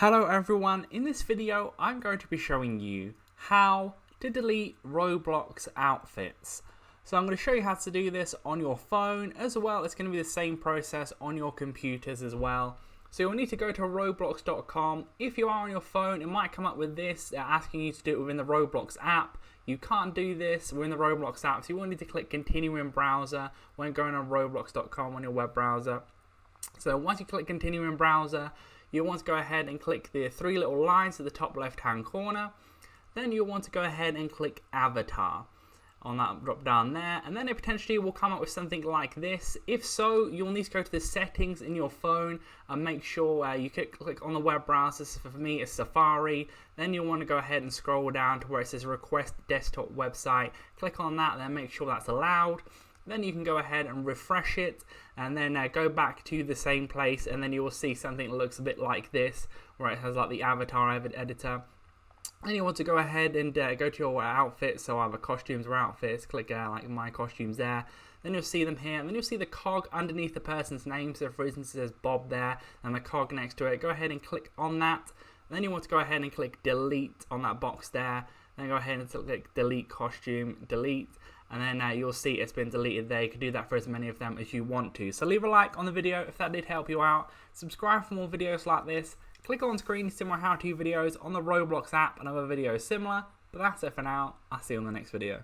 Hello everyone, in this video I'm going to be showing you how to delete Roblox outfits. So I'm going to show you how to do this on your phone as well. It's going to be the same process on your computers as well. So you'll need to go to roblox.com. If you are on your phone, it might come up with this asking you to do it within the Roblox app. You can't do this within the Roblox app, so you will need to click continue in browser when going on roblox.com on your web browser. So once you click continue in browser, you'll want to go ahead and click the three little lines at the top left hand corner. Then you'll want to go ahead and click avatar on that drop down there, and then it potentially will come up with something like this. If so, you'll need to go to the settings in your phone and make sure you click on the web browser. So for me it's Safari. Then you'll want to go ahead and scroll down to where it says request desktop website. Click on that, then make sure that's allowed. Then you can go ahead and refresh it and then go back to the same place, and then you will see something that looks a bit like this where it has like the avatar editor. Then you want to go ahead and go to your outfits, so either costumes or outfits, click like my costumes there. Then you'll see them here, and then you'll see the cog underneath the person's name. So for instance it says Bob there and the cog next to it. Go ahead and click on that. Then you want to go ahead and click delete on that box there. Then go ahead and click delete costume, delete. And then you'll see it's been deleted there. You can do that for as many of them as you want to. So leave a like on the video if that did help you out. Subscribe for more videos like this. Click on screen to see more how-to videos on the Roblox app and other videos similar. But that's it for now. I'll see you on the next video.